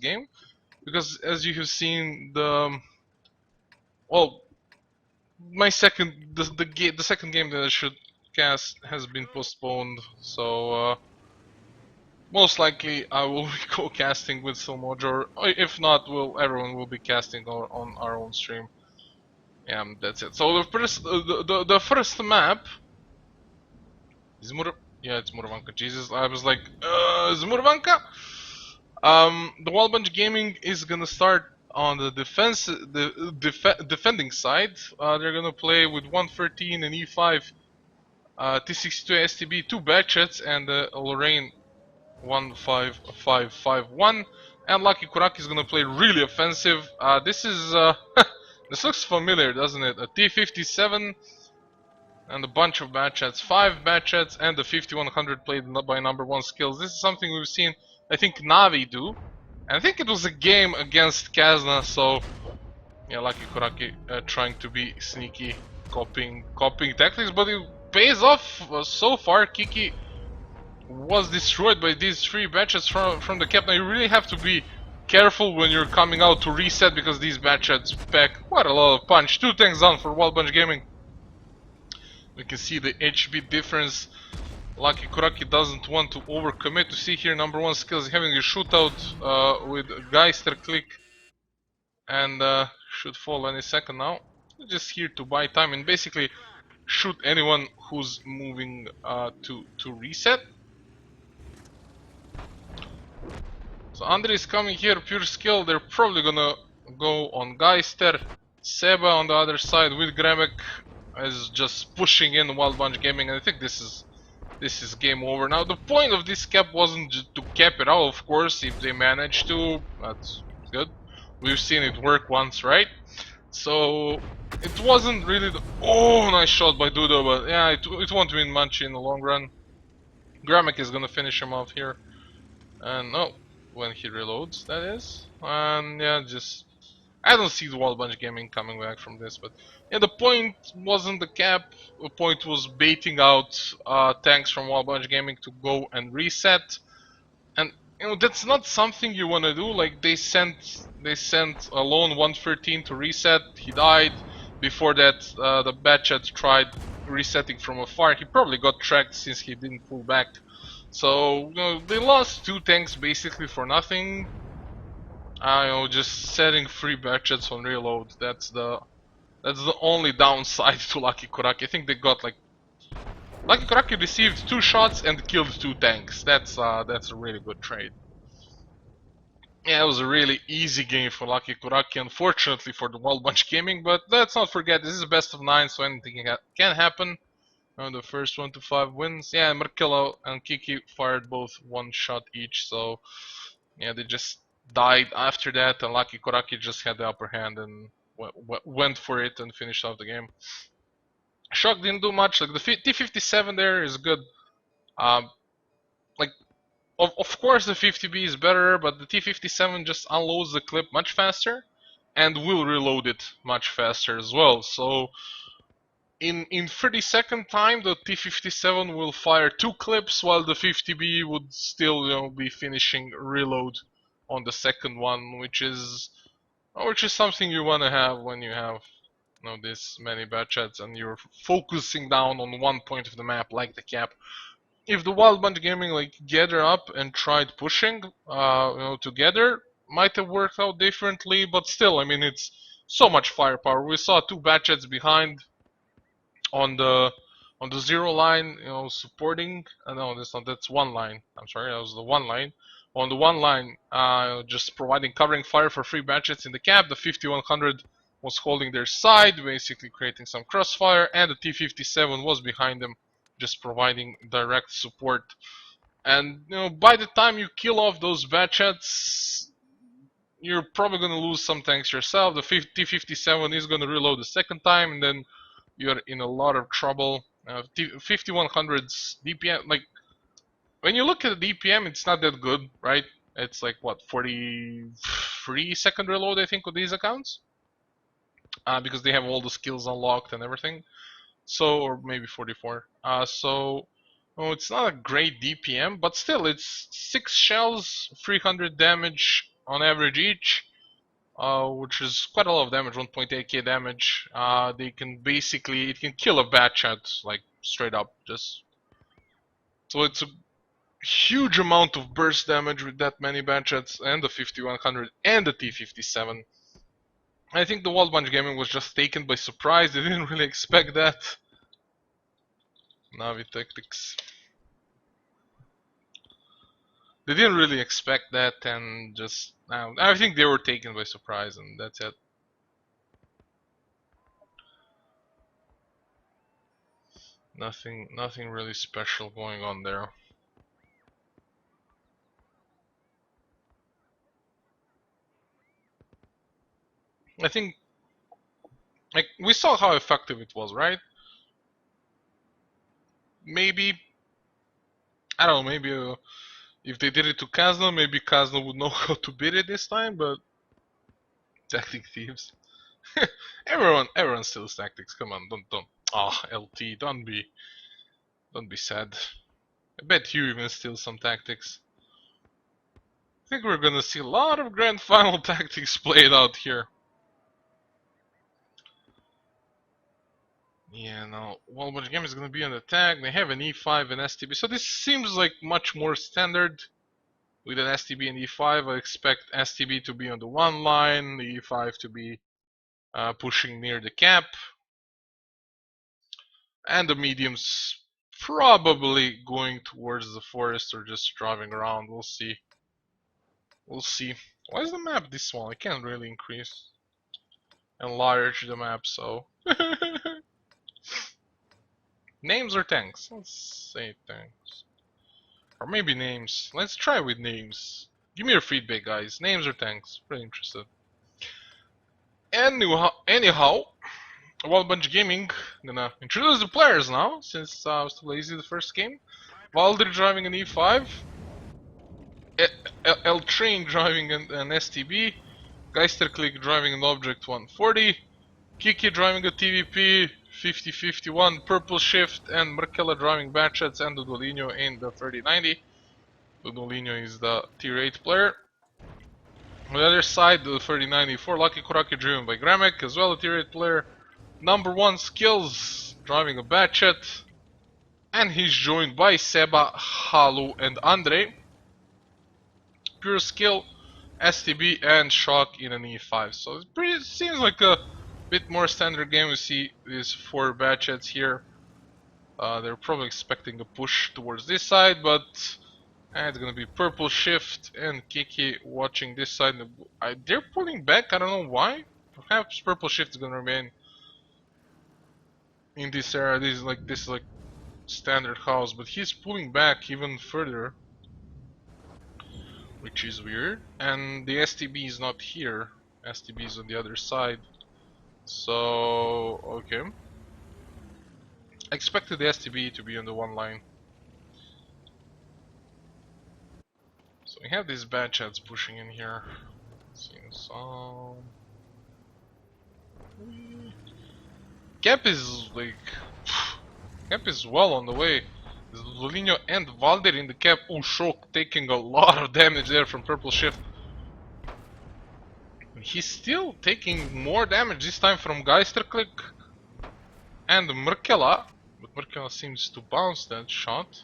game, because as you have seen, well, my second the second game that I should cast has been postponed, so most likely I will be co-casting with Silmojo, or if not, everyone will be casting on our own stream. Yeah, that's it. So the first map is yeah, it's Murvanka. Jesus, I was like, is Murvanka? The Wild Bunch Gaming is gonna start on the defending side. They're gonna play with 113 and E5, T62 STB, 2 Batchets, and Lorraine 15551. And Lucky Kuraky is gonna play really offensive. This is this looks familiar, doesn't it? A T57 and a bunch of Batchets, 5 Batchets, and the 5100 played by #1 skills. This is something we've seen, I think, Navi do. And I think it was a game against Kazna, so yeah, Lucky Kuraky trying to be sneaky, copying tactics, but it pays off so far. Kiki was destroyed by these 3 Batchets from the cap. Now you really have to be careful when you're coming out to reset, because these Batchets pack quite a lot of punch. 2 tanks down for Wild Bunch Gaming. We can see the HP difference. Lucky Kuraky doesn't want to overcommit. To see here, #1 skills having a shootout with Geister click, and should fall any second now. Just here to buy time and basically shoot anyone who's moving to reset. So Andre is coming here, pure skill. They're probably gonna go on Geister. Seba on the other side with Gremek is just pushing in Wild Bunch Gaming, and I think this is game over. Now the point of this cap wasn't just to cap it out, of course. If they manage to, that's good. We've seen it work once, right? So it wasn't really the nice shot by Dudo, but yeah, it won't mean much in the long run. Gremek is gonna finish him off here, and when he reloads, that is. And yeah, just I don't see the Wild Bunch Gaming coming back from this, but yeah, the point wasn't the cap. The point was baiting out tanks from Wild Bunch Gaming to go and reset, and that's not something you want to do. Like they sent a lone 113 to reset. He died. Before that, the Batchat tried resetting from afar. He probably got tracked since he didn't pull back. So they lost 2 tanks basically for nothing. Just setting 3 Batchets on reload. That's the only downside to Lucky Kuraky. I think they got like Lucky Kuraky received 2 shots and killed 2 tanks. That's a really good trade. Yeah, it was a really easy game for Lucky Kuraky, unfortunately for the Wild Bunch Gaming. But let's not forget, this is a best of 9, so anything can happen. The first 1 to 5 wins. Yeah, Markello and Kiki fired both 1 shot each. So yeah, they just died after that, and Lucky Kuraky just had the upper hand and went for it and finished off the game. Shock didn't do much. Like the T57 there is good. Like of course the 50B is better, but the T57 just unloads the clip much faster and will reload it much faster as well. So in 30-second time, the T57 will fire 2 clips, while the 50B would still be finishing reload on the second one, which is something you want to have when you have this many Batchets and you're focusing down on one point of the map like the cap. If the Wild Bunch Gaming like gather up and tried pushing together, might have worked out differently, but still, I mean, it's so much firepower. We saw 2 Batchets behind on the 0 line, supporting. No, that's 1 line. I'm sorry, that was the 1 line. On the 1 line, just providing covering fire for 3 Batchets in the cap. The 5100 was holding their side, basically creating some crossfire, and the T57 was behind them, just providing direct support. And by the time you kill off those Batchets, you're probably gonna lose some tanks yourself. The T57 is gonna reload the second time, and then you're in a lot of trouble. 5100's DPM, like when you look at the DPM, it's not that good, right? It's like what, 43-second reload, I think, with these accounts, because they have all the skills unlocked and everything. So, or maybe 44. So it's not a great DPM, but still, it's 6 shells, 300 damage, on average each, which is quite a lot of damage, 1.8k damage. They can basically, it can kill a bat chat, like straight up, just. So it's a huge amount of burst damage with that many bat chats, and the 5100 and the T57. I think the Wild Bunch Gaming was just taken by surprise, they didn't really expect that. Navi Tactics. They didn't really expect that, and just I think they were taken by surprise, and that's it. Nothing really special going on there. I think, like, we saw how effective it was, right? Maybe, I don't know, maybe if they did it to Kazna, maybe Kazna would know how to beat it this time, but Tactic Thieves. Everyone steals tactics. Come on, don't. Ah, LT, don't be sad. I bet you even steal some tactics. I think we're gonna see a lot of grand final tactics played out here. Yeah, no. Well, which game is gonna be on attack? They have an E5 and STB, so this seems like much more standard. With an STB and E5, I expect STB to be on the one line, the E5 to be pushing near the cap, and the mediums probably going towards the forest or just driving around. We'll see. We'll see. Why is the map this small? I can't really increase and enlarge the map, so. Names or tanks? Let's say tanks. Or maybe names. Let's try with names. Give me your feedback, guys. Names or tanks? Pretty interested. Anyhow, Wild Bunch Gaming, gonna introduce the players now, since I was too lazy the first game. Valdir driving an E5. L-Train driving an STB. Geisterklick driving an Object 140. Kiki driving a TVP 5051, Purple Shift, and Markella driving Batchets, and Dudolino in the 3090. Dudolino is the tier 8 player. On the other side, the 3094, Lucky Kuraky driven by Gramek, as well a tier 8 player. Number 1 Skills driving a Batchet, and he's joined by Seba, Halu, and Andre. Pure Skill, STB, and Shock in an E5. So it seems like a bit more standard game. We see these 4 Batchets here. They're probably expecting a push towards this side, but it's gonna be Purple Shift and Kiki watching this side. They're pulling back, I don't know why. Perhaps Purple Shift is gonna remain in this area. This is like standard house, but he's pulling back even further, which is weird. And the STB is not here. STB is on the other side. So okay. I expected the STB to be on the one line. So we have these bad chats pushing in here. Seems Cap is like Cap is well on the way. Zolino and Valdir in the cap. Oh, Shock taking a lot of damage there from Purple Shift. He's still taking more damage this time from Geisterklick and Merkela, but Merkela seems to bounce that shot.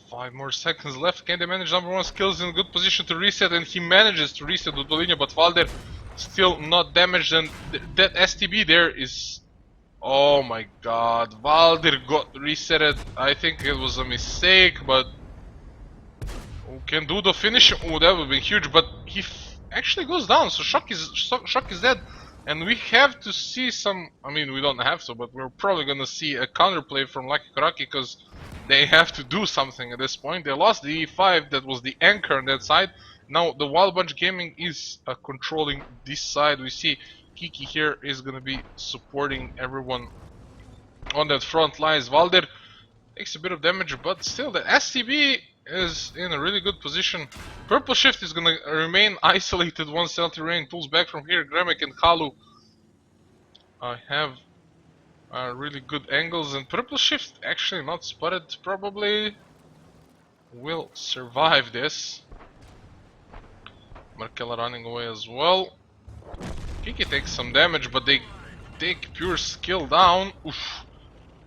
5 more seconds left. Can they manage number 1 Skills in a good position to reset, and he manages to reset Dudolino, but Valdir still not damaged, and that STB there is... Oh my god, Valdir got resetted. I think it was a mistake, but who can do the finish? Oh, that would be huge, but he actually goes down, so Shock is dead. And we have to see some, I mean, we don't have to, but we're probably gonna see a counterplay from Lucky Kuraky, because they have to do something at this point. They lost the E5, that was the anchor on that side. Now the Wild Bunch Gaming is controlling this side. We see Kiki here is gonna be supporting everyone on that front lines. Valdir takes a bit of damage, but still the STB is in a really good position. Purple Shift is gonna remain isolated once Stealthy Rain pulls back from here. Gramek and Halu have really good angles, and Purple Shift actually not spotted, probably will survive this. Markella running away as well. Kiki takes some damage, but they take pure skill down. Oof.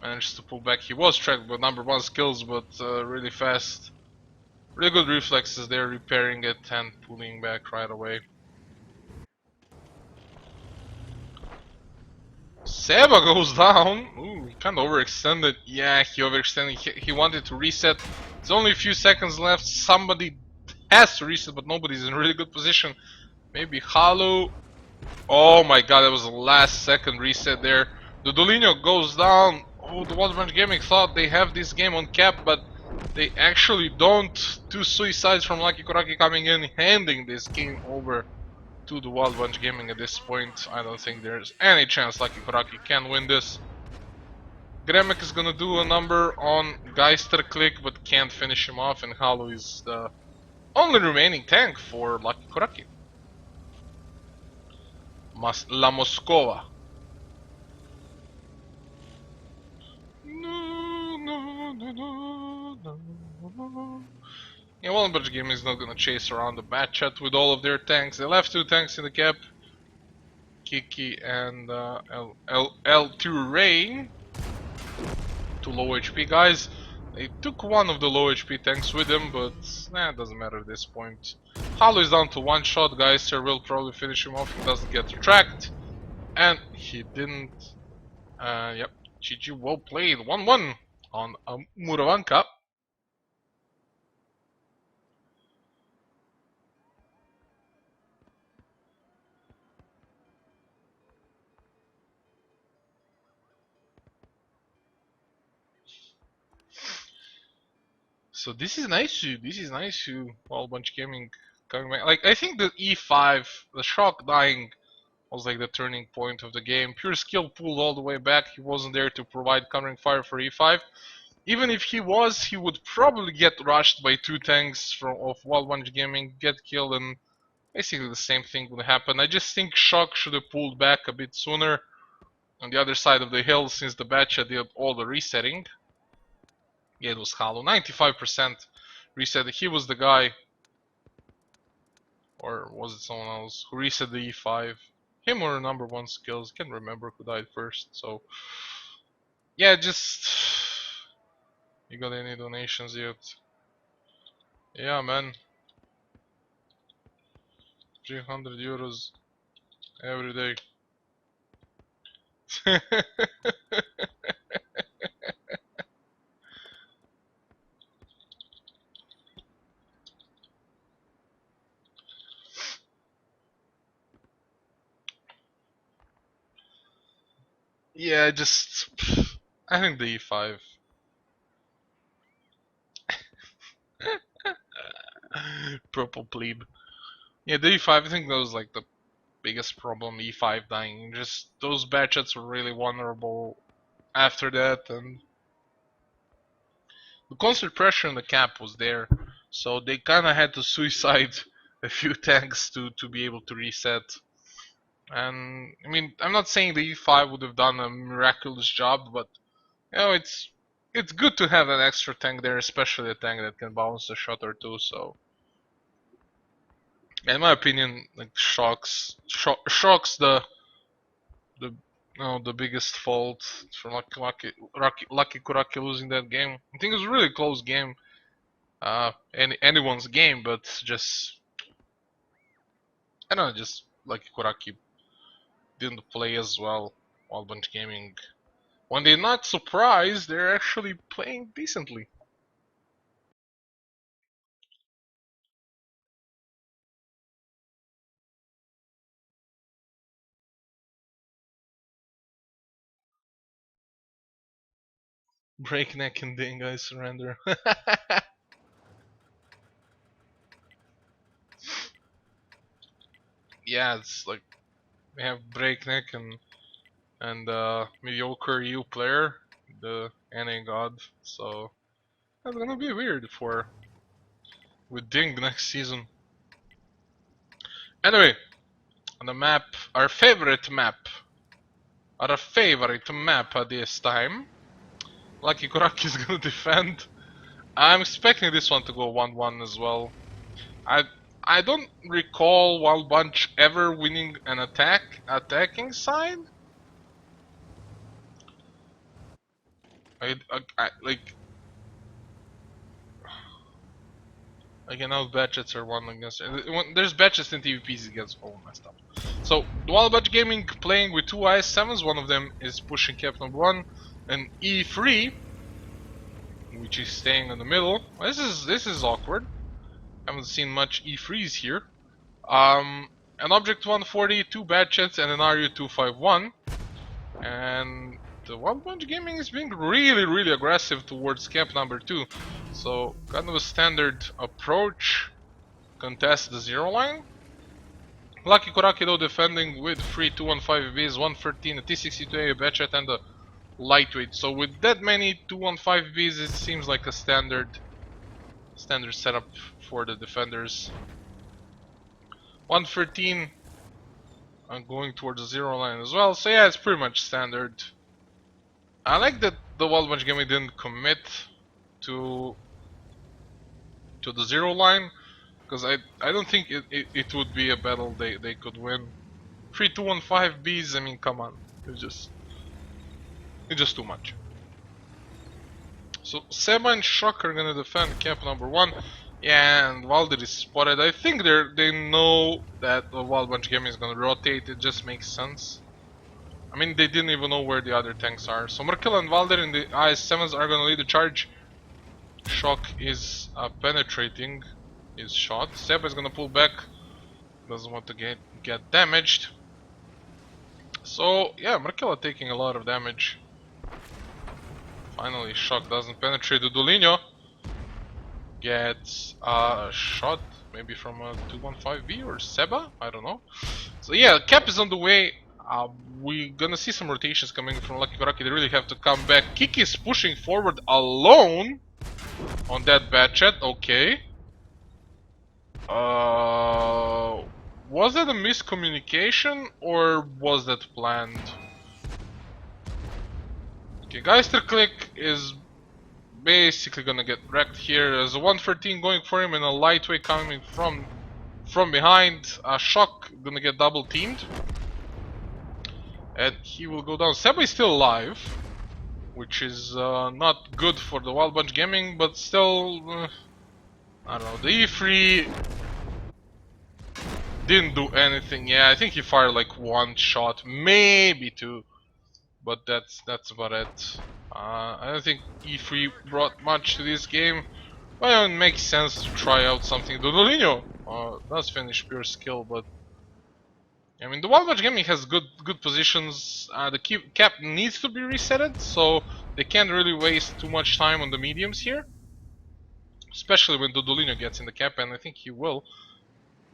Managed to pull back. He was tracked by #1 skills, but really fast. Really good reflexes there, repairing it and pulling back right away. Seba goes down. Ooh, kind of overextended. Yeah, he overextended. He wanted to reset. There's only a few seconds left. Somebody has to reset, but nobody's in a really good position. Maybe Halu. Oh my god, that was the last second reset there. The Dolinho goes down. Oh, the Wild Bunch Gaming thought they have this game on cap, but they actually don't. Two suicides from Lucky Kuraky coming in, handing this game over to the Wild Bunch Gaming at this point. I don't think there's any chance Lucky Kuraky can win this. Gremek is gonna do a number on Geister Click, but can't finish him off, and Halu is the only remaining tank for Lucky Kuraky. La Moscova. Yeah, Wallenberg Gaming is not gonna chase around the bat chat with all of their tanks. They left 2 tanks in the cap. Kiki and L2 Rain. 2 low HP guys. They took one of the low HP tanks with them, but it doesn't matter at this point. Halu is down to 1 shot, guys. Sir will probably finish him off. He doesn't get tracked. And he didn't. Yep. GG, well played. 1-1 on Muravanka. So this is nice. This is nice. Wild Bunch Gaming coming back. Like, I think the E5, the shock dying, was like the turning point of the game. Pure skill pulled all the way back. He wasn't there to provide countering fire for E5. Even if he was, he would probably get rushed by 2 tanks of Wild Bunch Gaming, get killed, and basically the same thing would happen. I just think Shock should have pulled back a bit sooner on the other side of the hill, since the Batcha did all the resetting. Yeah, it was Halu. 95% reset. He was the guy, or was it someone else, who reset the E5. Him or #1 skills, can't remember who died first. So yeah, just, you got any donations yet? Yeah, man, 300 euros every day. Yeah, just, I think the E5. Purple plebe. Yeah, the E5, I think that was like the biggest problem, E5 dying. Just, those batchets were really vulnerable after that, and the constant pressure on the cap was there, so they kinda had to suicide a few tanks to be able to reset. And I mean, I'm not saying the E5 would have done a miraculous job, but you know, it's good to have an extra tank there, especially a tank that can bounce a shot or two. So, in my opinion, like shocks the the biggest fault for Lucky Kuraky losing that game. I think it was a really close game, anyone's game, but just, I don't know, just Lucky Kuraky didn't play as well. Wild Bunch Gaming, when they're not surprised, they're actually playing decently. Breakneck and Dingo surrender. Yeah, it's like we have Breakneck and mediocre EU player, the NA god. So that's gonna be weird for with Ding next season. Anyway, on the map, our favorite map at this time. Lucky Kuraky is gonna defend. I'm expecting this one to go 1-1 as well. I don't recall Wild Bunch ever winning an attacking side. Like again, now batches are one against. When there's batches in TVPs, it gets all messed up. So Wild Bunch Gaming playing with two IS7s. One of them is pushing cap number 1, and E3, which is staying in the middle. This is awkward. Haven't seen much E3s here. An Object 140, two batches, and an RU251. And the Wild Bunch Gaming is being really aggressive towards camp number 2. So kind of a standard approach. Contest the zero line. Lucky Kuraky though defending with 3 215Bs, 113, a T62A, a batchet, and a lightweight. So with that many 215Bs, it seems like a standard setup for the defenders. 113 going towards the zero line as well. So yeah, it's pretty much standard. I like that the Wild Bunch Gaming didn't commit to the zero line, because I don't think it would be a battle they could win. 3 215Bs, I mean, come on, it's just too much. So Seba and Shock are gonna defend camp number 1. Yeah, and Valdir is spotted. I think they know that the Wild Bunch Gaming is gonna rotate. It just makes sense. I mean, they didn't even know where the other tanks are. So Merkel and Valdir in the IS-7s are gonna lead the charge. Shock is penetrating his shot. Seba is gonna pull back. Doesn't want to get damaged. So yeah, Merkel taking a lot of damage. Finally, Shock doesn't penetrate the Dulinho. Gets a shot, maybe from a 215B or Seba, I don't know. So yeah, cap is on the way. We're gonna see some rotations coming from Lucky Kuraky. They really have to come back. Kiki is pushing forward alone on that bad chat. Okay. Was that a miscommunication or was that planned? Okay, Geister Click is basically gonna get wrecked here. There's a 113 going for him and a lightweight coming from behind. Shock gonna get double teamed. And he will go down. Seba is still alive, which is not good for the Wild Bunch Gaming, but still, I don't know. The E3 didn't do anything. Yeah, I think he fired like one shot, maybe two, but that's about it. I don't think E3 brought much to this game. Well, it makes sense to try out something. Dodolinho does finish pure skill, but I mean the Wild Bunch Gaming has good positions. The cap needs to be resetted, so they can't really waste too much time on the mediums here, especially when Dodolinho gets in the cap, and I think he will.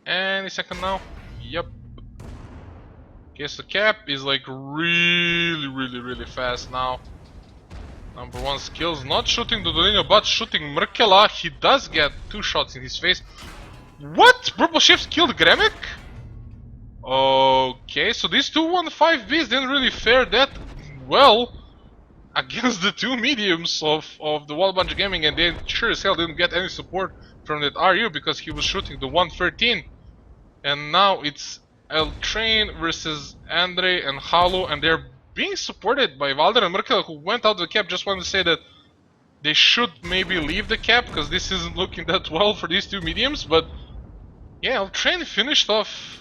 Any second now. Yep. Guess the cap is like really fast now. Number 1 skills, not shooting Dodolinho, but shooting Merkela. He does get 2 shots in his face. What? Purple Shifts killed Gremek? Okay, so these 215Bs didn't really fare that well against the 2 mediums of the Wild Bunch Gaming, and they sure as hell didn't get any support from that RU because he was shooting the 113. And now it's El Train versus Andre and Halo, and they're being supported by Valder and Merkel, who went out of the cap. Just want to say that they should maybe leave the cap because this isn't looking that well for these 2 mediums. But yeah, El Train finished off.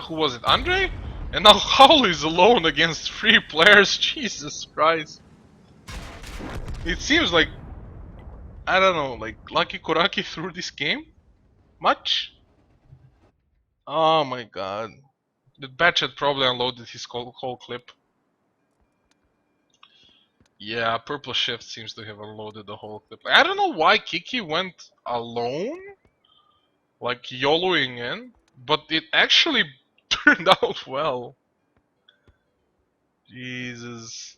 Who was it? Andre? And now Halo is alone against 3 players. Jesus Christ. It seems like, I don't know, like Lucky Kuraky through this game? Much? Oh my god. The batch had probably unloaded his whole clip. Yeah, Purple Shift seems to have unloaded the whole clip. I don't know why Kiki went alone, like YOLOing in, but it actually turned out well. Jesus.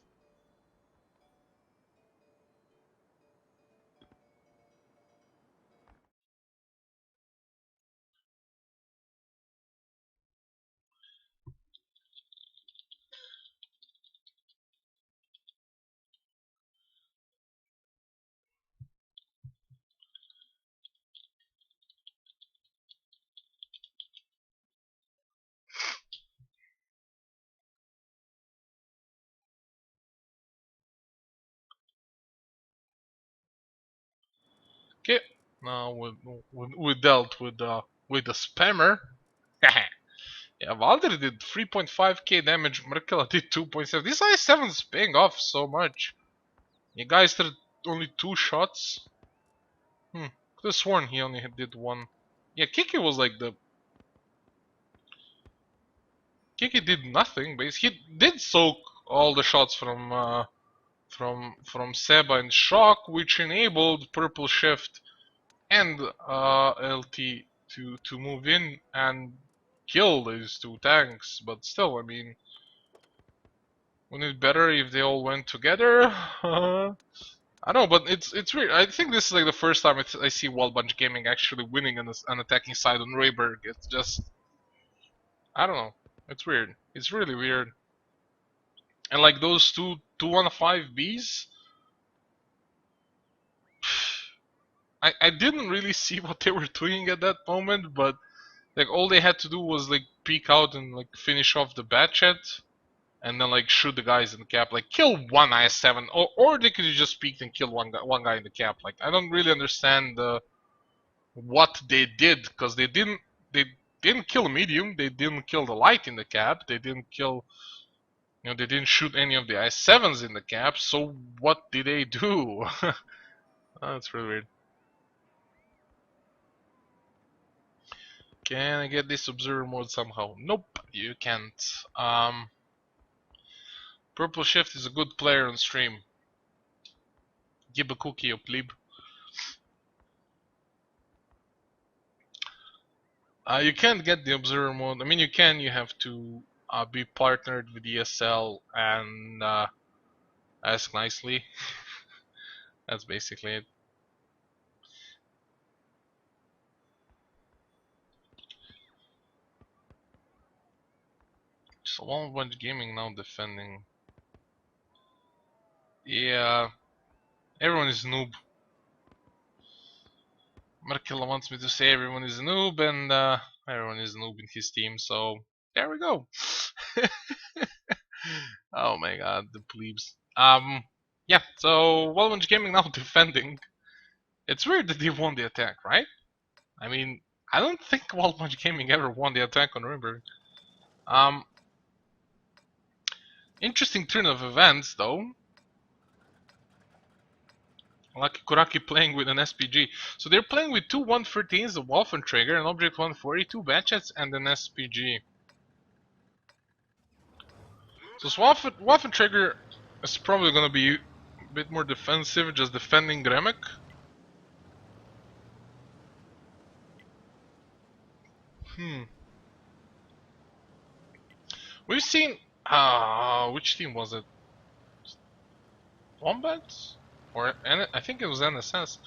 Now we dealt with the spammer. Yeah, Valder did 3.5k damage, Merkela did 2.7. This I7 is paying off so much. You guys did only 2 shots. Could have sworn he only did 1. Yeah, Kiki was like the... Kiki did nothing, but he did soak all the shots from Seba and Shock, which enabled Purple Shift and LT to move in and kill these 2 tanks. But still, I mean, wouldn't it better if they all went together? I don't know, but it's weird. I think this is like the first time I see Wild Bunch Gaming actually winning on an attacking side on Rayberg. It's just, I don't know. It's weird. It's really weird. And like those 215 Bs, I didn't really see what they were doing at that moment, but like all they had to do was like peek out and like finish off the batchet, and then like shoot the guys in the cap, like kill one IS-7, or they could have just peeked and killed one guy in the cap. Like I don't really understand what they did, because they didn't kill medium, they didn't kill the light in the cap, they didn't kill, you know, they didn't shoot any of the IS-7s in the cap. So what did they do? That's really weird. Can I get this observer mode somehow? Nope, you can't. Purple Shift is a good player on stream. Give a cookie, you plebe. You can't get the observer mode. I mean, you can. You have to be partnered with ESL and ask nicely. That's basically it. So Wild Bunch Gaming now defending. Yeah, everyone is noob. Merkela wants me to say everyone is a noob, and everyone is a noob in his team, so there we go. Oh my god, the plebes. Yeah, so Wild Bunch Gaming now defending. It's weird that they won the attack, right? I mean, I don't think Wild Bunch Gaming ever won the attack on Rimberg. Interesting turn of events, though. Like Kuraky playing with an SPG. So they're playing with 2 113s, a Waffentrager, an Object 140, 2 Batchets, and an SPG. So Waffentrager is probably going to be a bit more defensive, just defending Gremek. We've seen... which team was it? Wombats? Or I think it was NSS.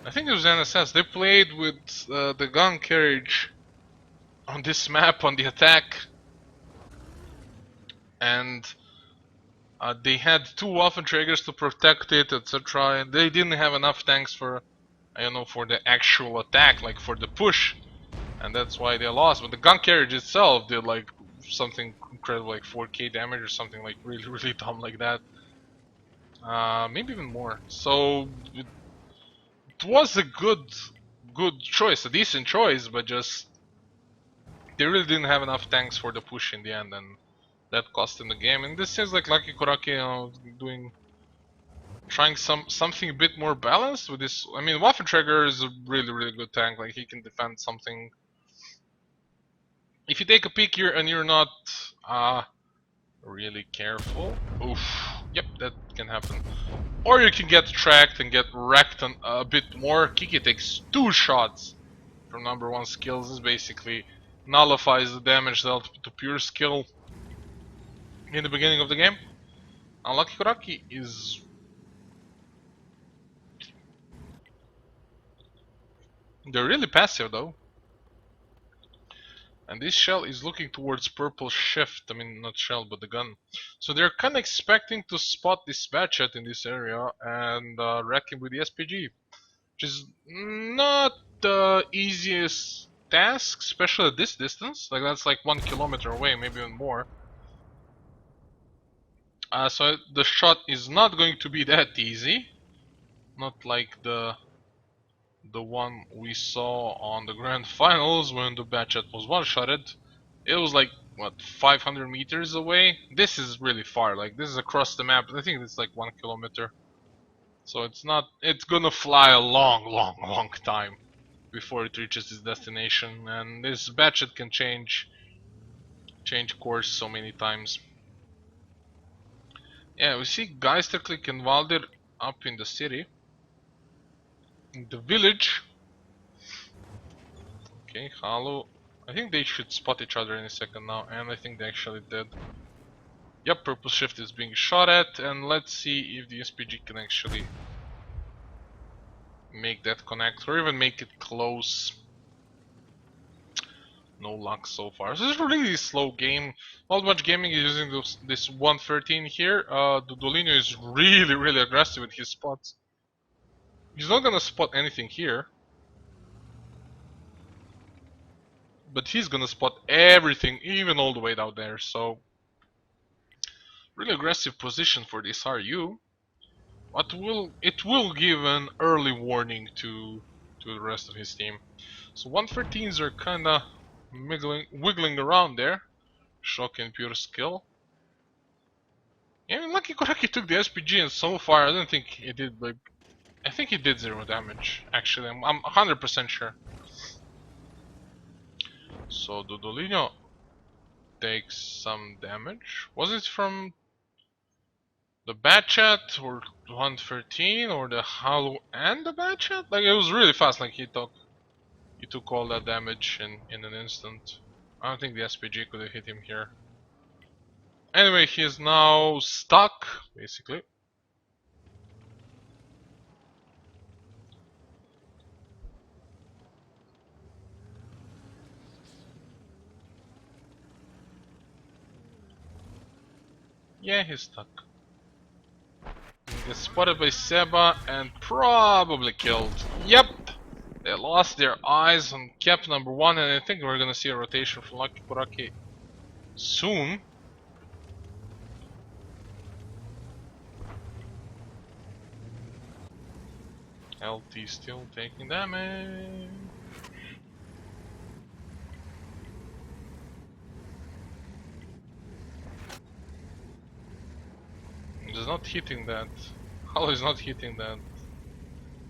I think it was NSS. They played with the gun carriage on this map on the attack, and they had 2 Waffentraegers to protect it, etc. And they didn't have enough tanks for, I don't know, for the actual attack, like for the push, and that's why they lost. But the gun carriage itself did like something incredible, like 4k damage or something like really dumb like that. Maybe even more. So it was a good choice, a decent choice, but just they really didn't have enough tanks for the push in the end, and that cost them the game. And this seems like Lucky Kuraky, you know, trying something a bit more balanced with this. I mean, Waffentrager is a really good tank. Like he can defend something. If you take a peek here and you're not really careful, oof, yep, that can happen. Or you can get tracked and get wrecked a bit more. Kiki takes 2 shots from number 1 skills. This basically nullifies the damage dealt to pure skill in the beginning of the game. And Lucky Kuraky is... They're really passive though. And this shell is looking towards Purple Shift. I mean, not shell, but the gun. So they're kind of expecting to spot this Batchet in this area and wreck him with the SPG. Which is not the easiest task, especially at this distance. Like that's like 1 kilometer away, maybe even more. So the shot is not going to be that easy. Not like the the one we saw on the grand finals when the Batchat was one-shotted. It was like, what, 500 meters away? This is really far, like this is across the map. I think it's like 1 kilometer. So it's not, it's gonna fly a long time before it reaches its destination, and this Batchat can change course so many times. Yeah, we see Geisterklick and Valdir up in the city. In the village. Okay, Halo. I think they should spot each other in a second now, and I think they actually did. Yep, Purple Shift is being shot at, and let's see if the SPG can actually make that connect, or even make it close. No luck so far. So this is a really slow game. Wild Bunch Gaming is using this 113 here. Dudolino is really aggressive with his spots. He's not gonna spot anything here, but he's gonna spot everything, even all the way down there. So really aggressive position for this RU. But it will give an early warning to the rest of his team. So 113s are kinda wiggling around there. Shock and pure skill. Yeah, I mean, Lucky Kuraky took the SPG, and so far I don't think it did, like, I think he did 0 damage, actually, I'm 100% sure. So Dudolino takes some damage. Was it from the Batchat or 113 or the Halo and the Batchat? Like, it was really fast, like he took all that damage in an instant. I don't think the SPG could have hit him here. Anyway, he is now stuck, basically. Yeah, he's stuck. He gets spotted by Seba and probably killed. Yep! They lost their eyes on cap number 1, and I think we're gonna see a rotation from Lucky Kuraky soon. LT still taking damage. He's not hitting that. How is not hitting that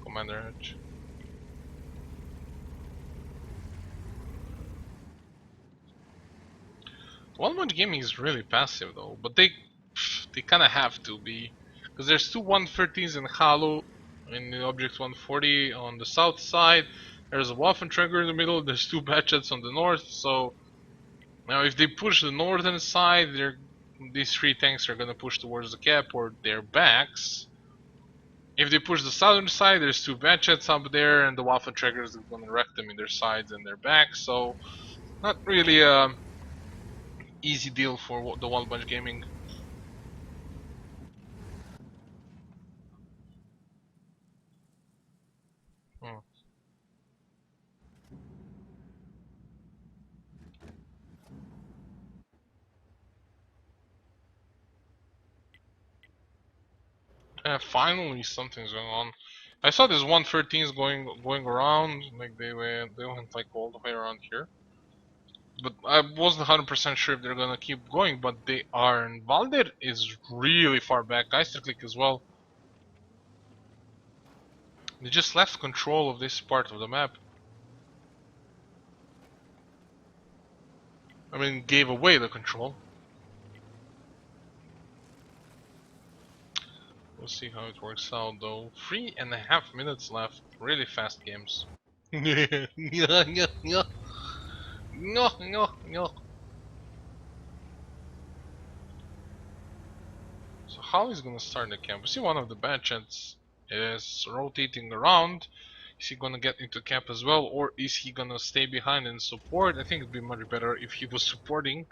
Commander Edge? Wild Bunch Gaming is really passive though, but they kind of have to be, because there's two 113s in Halo in the Object 140 on the south side. There's a Waffenträger in the middle. There's two Batchets on the north. So now if they push the northern side, these three tanks are gonna push towards the cap or their backs. If they push the southern side, there's two Batchets up there, and the Waffenträgers are gonna wreck them in their sides and their backs. So not really a easy deal for the Wild Bunch Gaming. Finally something's going on. I saw this 113s going around, like they went like all the way around here. But I wasn't 100% sure if they're gonna keep going, but they are. And Valdir is really far back. Geisterklick as well. They just left control of this part of the map. I mean, gave away the control. We'll see how it works out though. 3.5 minutes left. Really fast games. No. So how is gonna start the camp? We see one of the Batchets is rotating around. Is he gonna get into camp as well, or is he gonna stay behind and support? I think it'd be much better if he was supporting.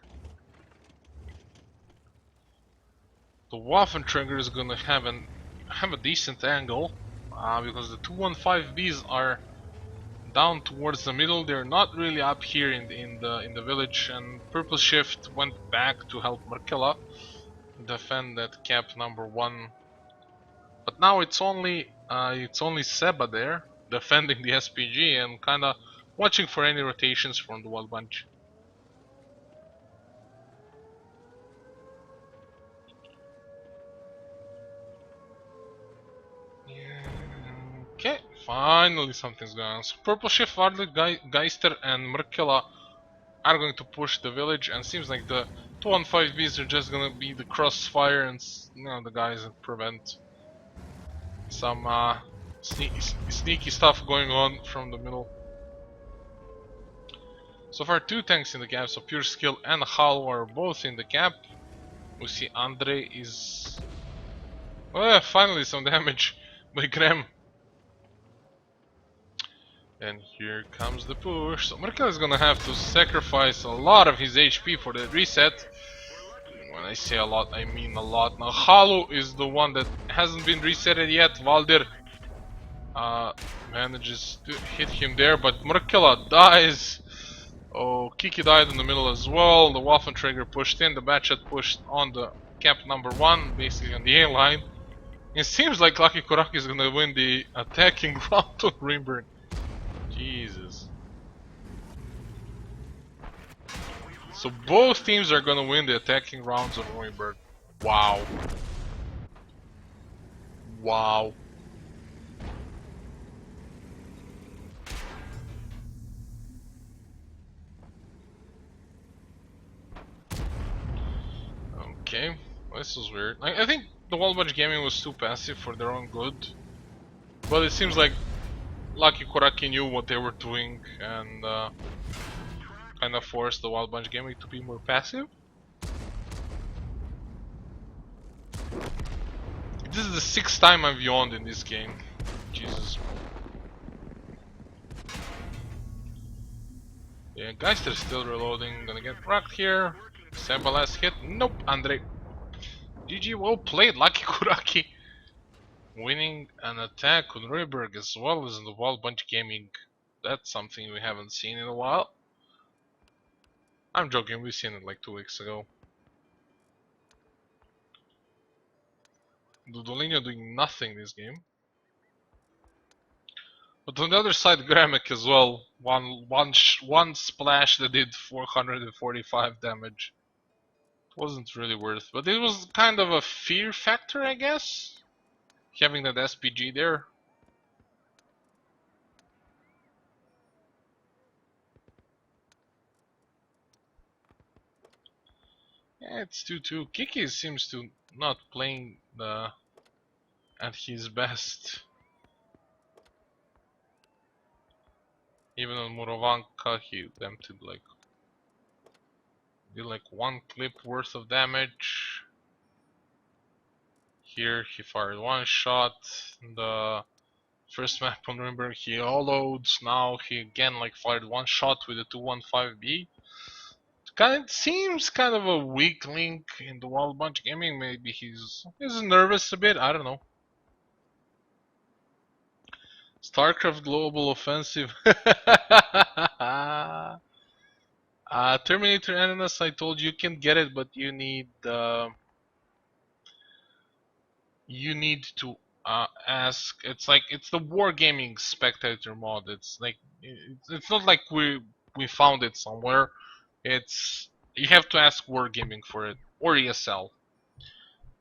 The Waffenträger is gonna have a decent angle because the 215Bs are down towards the middle. They're not really up here in the village, and Purple Shift went back to help Markella defend that cap number 1. But now it's only Seba there. defending the SPG and kinda watching for any rotations from the Wild Bunch. Okay, finally something's going on. So Purple Shift, Varley, Geister, and Merkela are going to push the village, and seems like the 215Bs are just gonna be the crossfire and the guys that prevent some sneaky stuff going on from the middle. So far, 2 tanks in the gap, so Pure Skill and Halo are both in the gap. We see Andre is... Oh yeah, finally some damage by Graham. And here comes the push. So Merkel is gonna have to sacrifice a lot of his HP for the reset. When I say a lot, I mean a lot. Now Halo is the one that hasn't been resetted yet. Valdir manages to hit him there, but Merkela dies. Oh, Kiki died in the middle as well. The Waffentrager pushed in. The Batchet pushed on the cap number 1, basically on the A line. It seems like Lucky Kuraky is gonna win the attacking round on Rimburn. Jesus. So both teams are gonna win the attacking rounds on Royberg. Wow. Wow. Okay. This is weird. I think the Wild Bunch Gaming was too passive for their own good. But it seems like Lucky Kuraky knew what they were doing and kind of forced the Wild Bunch Gaming to be more passive. This is the 6th time I've yawned in this game. Jesus. Yeah, Geister's still reloading. Gonna get rocked here. Seba last hit. Nope, Andre. GG, well played, Lucky Kuraky. Winning an attack on Ryberg as well as in the Wild Bunch Gaming. That's something we haven't seen in a while. I'm joking, we've seen it like 2 weeks ago. Dudolinho doing nothing this game. But on the other side, Gramek as well. One splash that did 445 damage. It wasn't really worth, but it was kind of a fear factor, I guess. Having that SPG there. Yeah, it's 2-2. Kiki seems to not playing at his best. Even on Murovanka, he attempted did like 1 clip worth of damage. Here he fired 1 shot. The first map on Nuremberg he holoed. Now he again fired 1 shot with a 215B. It seems kind of a weak link in the Wild Bunch Gaming. Maybe he's nervous a bit. I don't know. StarCraft Global Offensive. Terminator Ananas, I told you can get it, but you need to ask. It's the Wargaming Spectator mod. It's not like we found it somewhere. It's you have to ask Wargaming for it or ESL.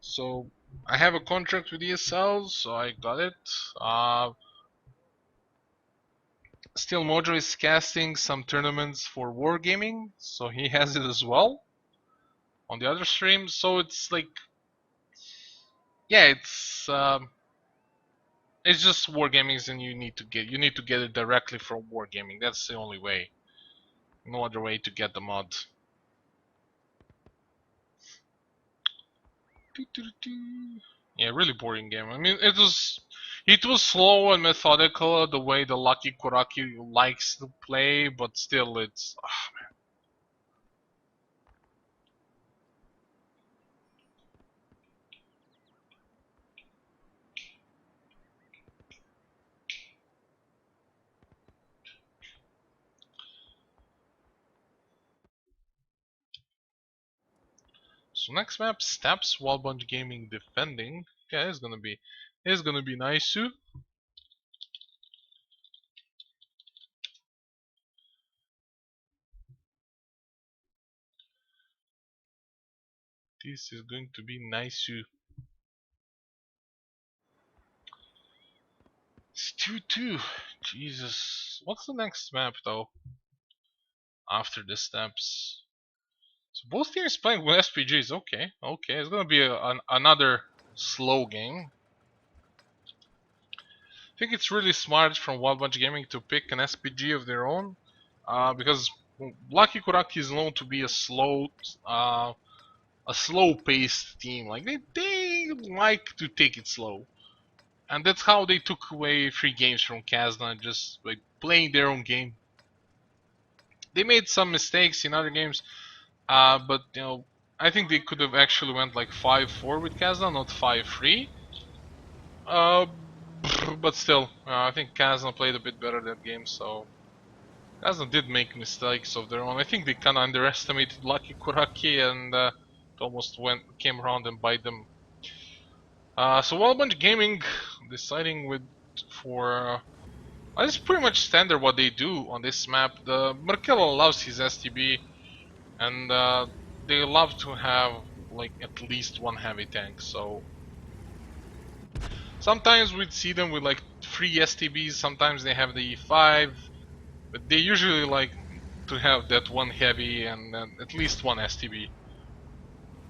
So I have a contract with ESL, so I got it. Still Mojo is casting some tournaments for Wargaming, so he has it as well on the other stream. So it's yeah, it's just Wargaming, and you need to get it directly from Wargaming. That's the only way. No other way to get the mod. Yeah, really boring game. I mean, it was slow and methodical the way the Lucky Kuraky likes to play, but still, it's man. So next map, Steps, Wild Bunch Gaming defending. Yeah, it's gonna be nice too. This is going to be nice. It's 2-2. Jesus. What's the next map though? After the steps. So both teams playing with SPGs. Okay, okay. It's gonna be another slow game. I think it's really smart from Wild Bunch Gaming to pick an SPG of their own, because Lucky Kuraky is known to be a slow-paced team. Like they like to take it slow, and that's how they took away 3 games from Kazna, just like playing their own game. They made some mistakes in other games, but you know, I think they could have actually went like 5-4 with Kazna, not 5-3. But still, I think Kazna played a bit better that game, so Kazna did make mistakes of their own. I think they kind of underestimated Lucky Kuraky and it almost came around and bite them. So Wild Bunch Gaming deciding for it's pretty much standard what they do on this map. The Merkelo loves his STB, and they love to have like at least one heavy tank. So sometimes we'd see them with like 3 STBs. Sometimes they have the E5, but they usually like to have that one heavy and at least one STB.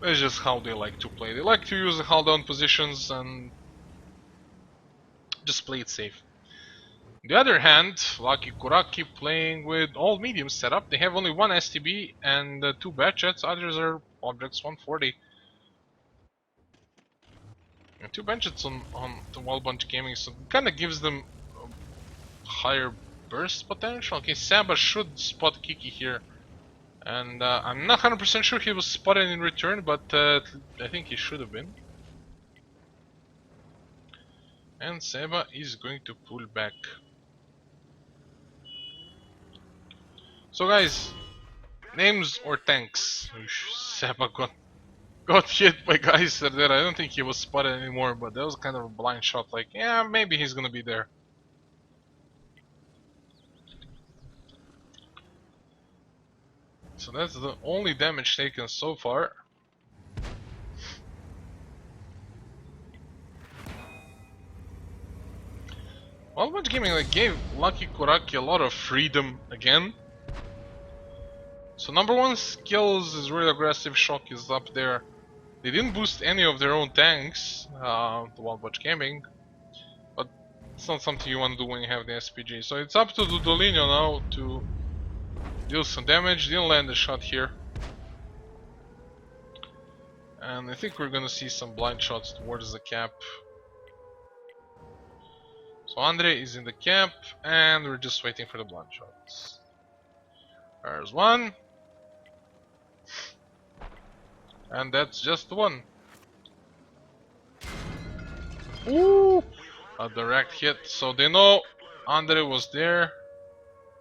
That's just how they like to play. They like to use the hold down positions and just play it safe. On the other hand, Lucky Kuraky playing with all medium setup. They have only one STB and 2 batchets. Others are objects 140. And 2 batchets on the Wild Bunch Gaming, so it kind of gives them higher burst potential. Okay, Saba should spot Kiki here. And I'm not 100% sure he was spotted in return, but I think he should have been. And Seba is going to pull back. So guys, names or tanks? Seba got hit by guys there. I don't think he was spotted anymore, but that was kind of a blind shot. Like, yeah, maybe he's gonna be there. So that's the only damage taken so far. Wild Bunch Gaming like gave Lucky Kuraky a lot of freedom again. So number 1 skills is really aggressive. Shock is up there. They didn't boost any of their own tanks, the Wild Bunch Gaming, but it's not something you want to do when you have the SPG. So it's up to Dudolino now to deal some damage. Didn't land a shot here. And I think we're gonna see some blind shots towards the cap. So Andre is in the cap, and we're just waiting for the blind shots. There's one. And that's just one. Ooh! A direct hit. So they know Andre was there.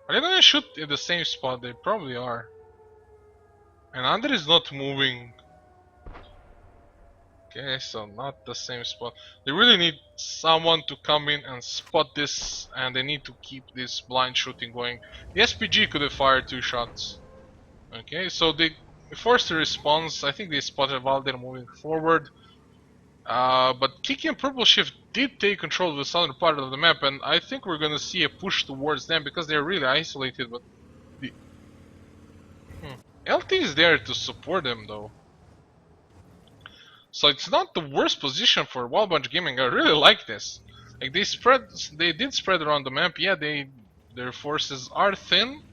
Are they gonna shoot in the same spot? They probably are. And Andre is not moving. Okay, so not the same spot. They really need someone to come in and spot this, and they need to keep this blind shooting going. The SPG could have fired 2 shots. Okay, so they forced a response. I think they spotted Valdir moving forward. But Kiki and Purple Shift did take control of the southern part of the map, and I think we're gonna see a push towards them because they're really isolated. But the LT is there to support them though. So it's not the worst position for Wild Bunch Gaming. I really like this. Like they did spread around the map. Yeah, their forces are thin,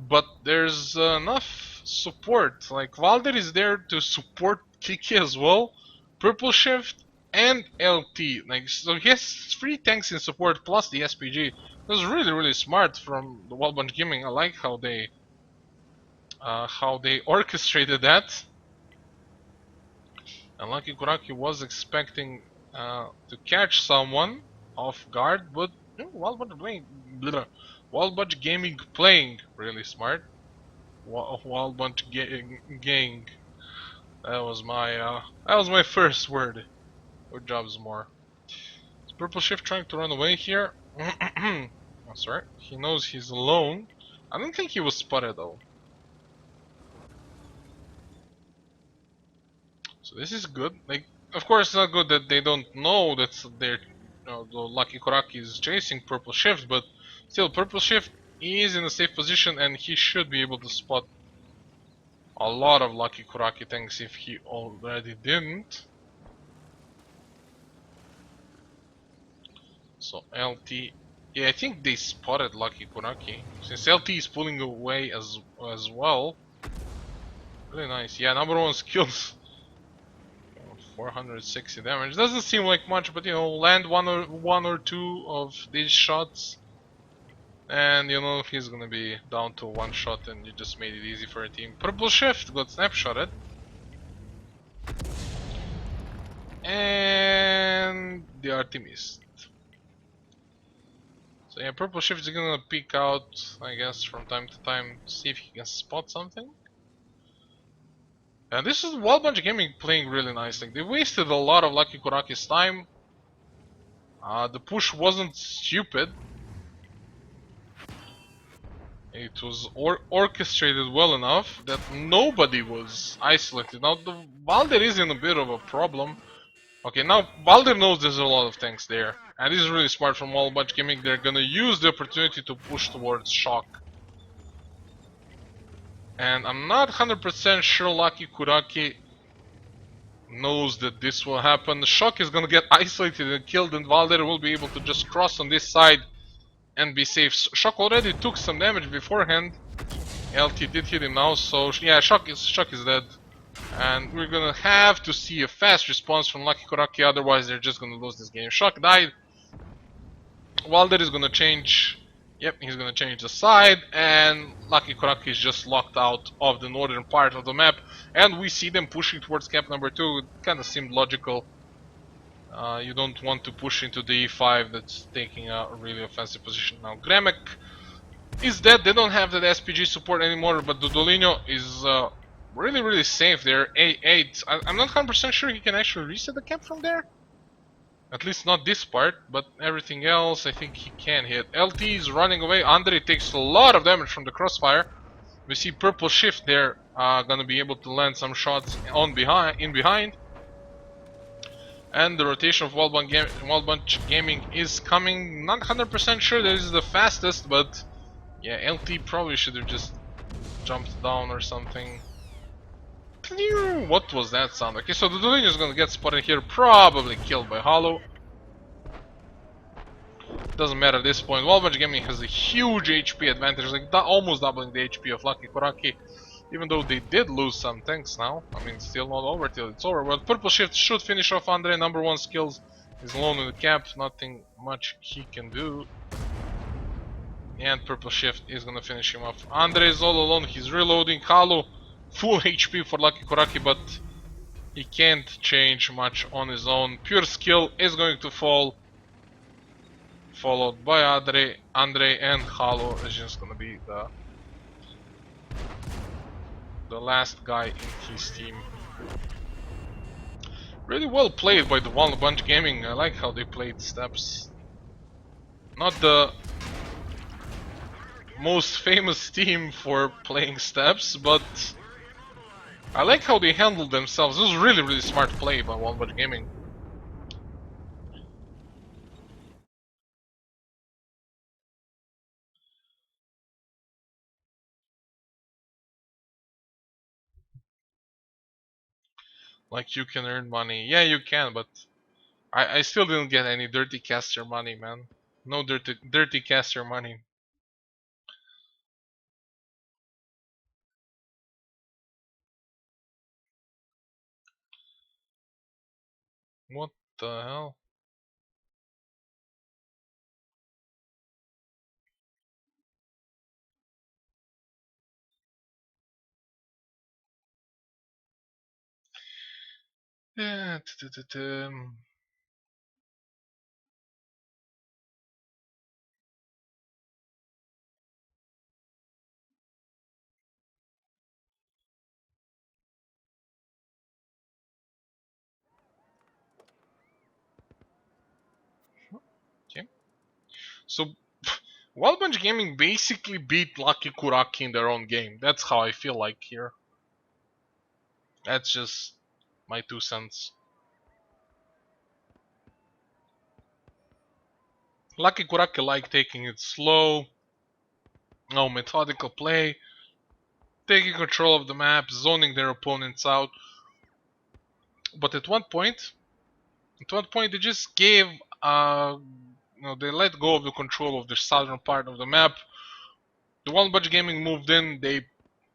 but there's enough support. Like Valdir is there to support Kiki as well, Purple Shift and LT. Like so, he has 3 tanks in support plus the SPG. It was really smart from the Wild Bunch Gaming. I like how they orchestrated that. And Lucky Kuraky was expecting to catch someone off guard, but Wild Bunch Gaming playing really smart. Wild Bunch Gang. That was my first word. Good jobs more. Is Purple Shift trying to run away here? That's right. He knows he's alone. I don't think he was spotted though. So this is good. Like, of course, it's not good that they don't know that they're, the Lucky Kuraky is chasing Purple Shift, but still, Purple Shift is in a safe position and he should be able to spot a lot of Lucky Kuraky tanks if he already didn't. So LT, yeah, I think they spotted Lucky Kuraky since LT is pulling away as well. Really nice. Yeah, number one skills. 460 damage doesn't seem like much, but land one or two of these shots, and he's gonna be down to one shot, and you just made it easy for a team. Purple Shift got snapshotted, and the RT missed. So yeah, Purple Shift is gonna peek out, I guess, from time to time, see if he can spot something. And this is Wild Bunch Gaming playing really nice. Like, they wasted a lot of Lucky Kuraky's time. The push wasn't stupid. It was orchestrated well enough that nobody was isolated. Now, the Valder is in a bit of a problem. Okay, now Valder knows there's a lot of tanks there. And this is really smart from Wild Bunch Gaming. They're gonna use the opportunity to push towards Shock. And I'm not 100% sure Lucky Kuraky knows that this will happen. Shock is gonna get isolated and killed, and Valder will be able to just cross on this side and be safe. Shock already took some damage beforehand. LT did hit him now, so yeah, Shock is dead. And we're gonna have to see a fast response from Lucky Kuraky, otherwise they're just gonna lose this game. Shock died. Valder is gonna change. Yep, he's gonna change the side, and Lucky Kuraky is just locked out of the northern part of the map. And we see them pushing towards camp number 2. It kinda seemed logical. You don't want to push into the E5 that's taking a really offensive position now. Gramek is dead. They don't have that SPG support anymore, but Dudolino is really safe there. A8. I'm not 100% sure he can actually reset the camp from there. At least not this part, but everything else I think he can hit. LT is running away. Andre takes a lot of damage from the crossfire. We see Purple Shift there, gonna be able to land some shots in behind. And the rotation of Wild Bunch Gaming is coming. Not 100% sure that this is the fastest, but yeah, LT probably should have just jumped down or something. What was that sound? Okay, so the Dudolino is gonna get spotted here, probably killed by Hollow. Doesn't matter at this point. Wild Bunch Gaming has a huge HP advantage, like almost doubling the HP of Lucky Kuraky. Even though they did lose some tanks now. I mean, still not over till it's over. But Purple Shift should finish off Andre. Number 1 skills is alone in the camp. Nothing much he can do. And Purple Shift is gonna finish him off. Andre is all alone. He's reloading. Kalu, full HP for Lucky Kuraky, but he can't change much on his own. Pure skill is going to fall. Followed by Andre and Halo is just gonna be the last guy in his team. Really well played by the Wild Bunch Gaming. I like how they played steps. Not the most famous team for playing steps, but I like how they handled themselves. It was really smart play by Wild Bunch Gaming. Like, you can earn money. Yeah, you can, but I still didn't get any dirty caster money, man. No dirty caster money. What the hell? Yeah, okay. So, Wild Bunch Gaming basically beat Lucky Kuraky in their own game. That's how I feel like here. That's just My 2 cents. Lucky Kuraky like taking it slow, no methodical play, taking control of the map, zoning their opponents out. But at one point they just gave, they let go of the control of the southern part of the map. The One Bunch Gaming moved in, they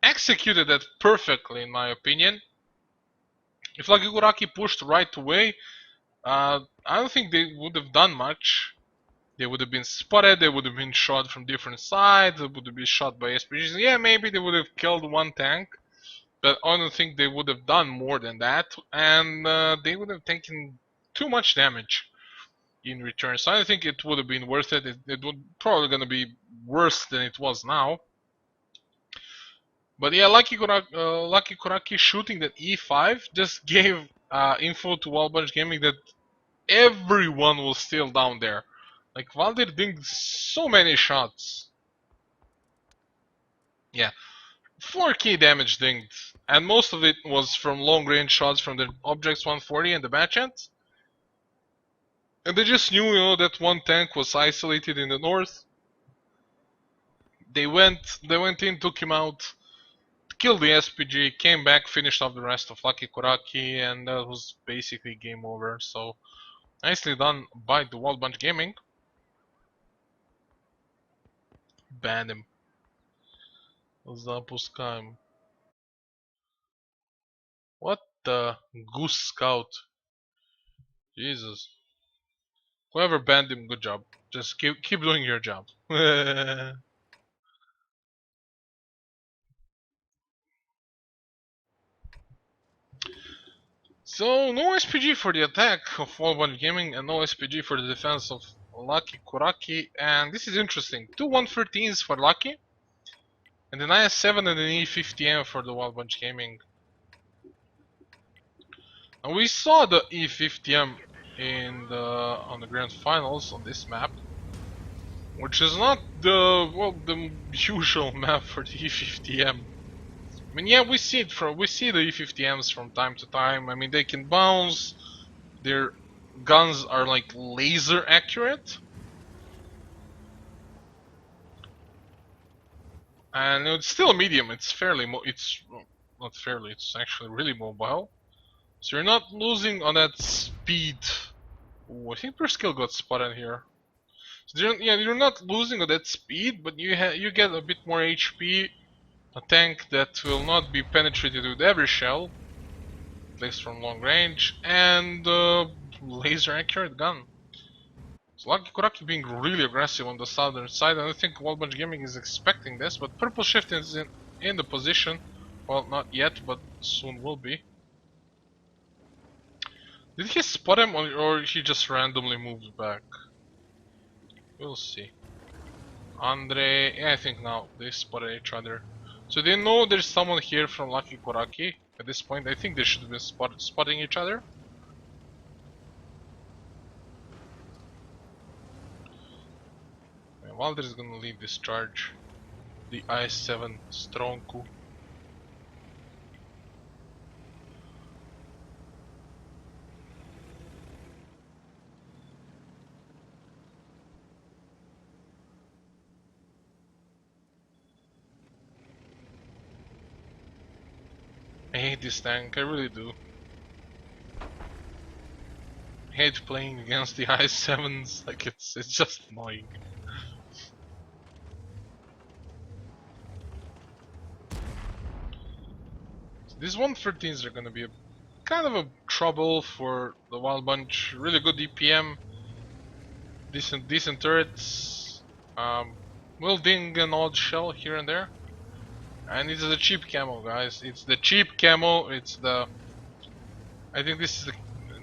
executed that perfectly in my opinion. If Lucky Kuraky pushed right away, I don't think they would have done much. They would have been spotted, they would have been shot from different sides, they would have been shot by SPGs. Yeah, maybe they would have killed one tank, but I don't think they would have done more than that, and they would have taken too much damage in return. So I think it would have been worth it. It would probably gonna be worse than it was now. But yeah, Lucky Kuraky shooting that E5 just gave info to One Bunch Gaming that everyone was still down there. Like, Valdir dinged so many shots. Yeah, 4k damage dinged. And most of it was from long range shots from the Objects 140 and the Batchant. And they just knew, that one tank was isolated in the north. They went in, took him out, killed the SPG, came back, finished off the rest of Lucky Kuraky, and that was basically game over. So, nicely done by the Wild Bunch Gaming. Ban him. Запускаем. What the goose scout? Jesus. Whoever banned him, good job. Just keep doing your job. So no SPG for the attack of Wild Bunch Gaming and no SPG for the defense of Lucky Kuraky, and this is interesting. Two 113s for Lucky, and an IS-7 and an E50M for the Wild Bunch Gaming. And we saw the E50M on the grand finals on this map, which is not the usual map for the E50M. I mean, yeah, we see the E50Ms from time to time. I mean, they can bounce. Their guns are like laser accurate, and it's still a medium. It's not fairly. It's actually really mobile. So you're not losing on that speed. Ooh, I think Perskill got spotted here. So you're not losing on that speed, but you get a bit more HP. A tank that will not be penetrated with every shell, placed from long range, and laser accurate gun. So Lucky Kuraky being really aggressive on the southern side, and I think Wild Bunch Gaming is expecting this, but Purple Shift is in the position. Well, not yet, but soon will be. Did he spot him, or he just randomly moved back? We'll see. Andre, yeah, I think now they spotted each other. So they know there's someone here from Lucky Kuraky. At this point, I think they should have been spotting each other. And Walder is gonna lead this charge. The I-7 Stronku. I hate this tank, I really do. I hate playing against the I-7s, like it's just annoying. So these 113s are gonna be kind of a trouble for the Wild Bunch. Really good DPM, decent turrets. Will ding an odd shell here and there. And it's the cheap camo, guys. It's the cheap camo. It's the. I think this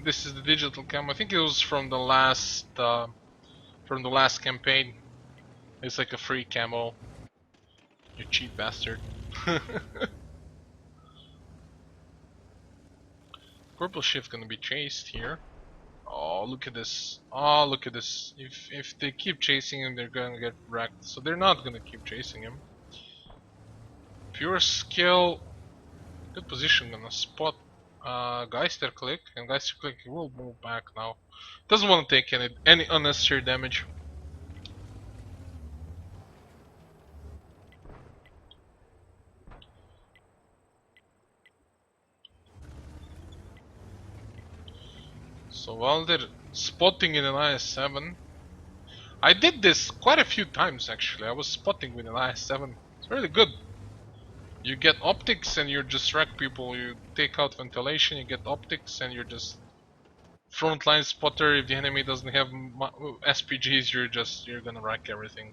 is the digital camo. I think it was from the last campaign. It's like a free camo. You cheap bastard. Purple shift gonna be chased here. Oh, look at this. Oh, look at this. If they keep chasing him, they're gonna get wrecked. So they're not gonna keep chasing him. Pure skill. Good position, gonna spot Geister click, and Geister click will move back now. Doesn't want to take any unnecessary damage. So while they're spotting in an IS-7, I did this quite a few times actually. I was spotting with an IS-7. It's really good. You get optics and you just wreck people. You take out ventilation, you get optics, and you're just frontline spotter. If the enemy doesn't have SPGs, you're gonna wreck everything.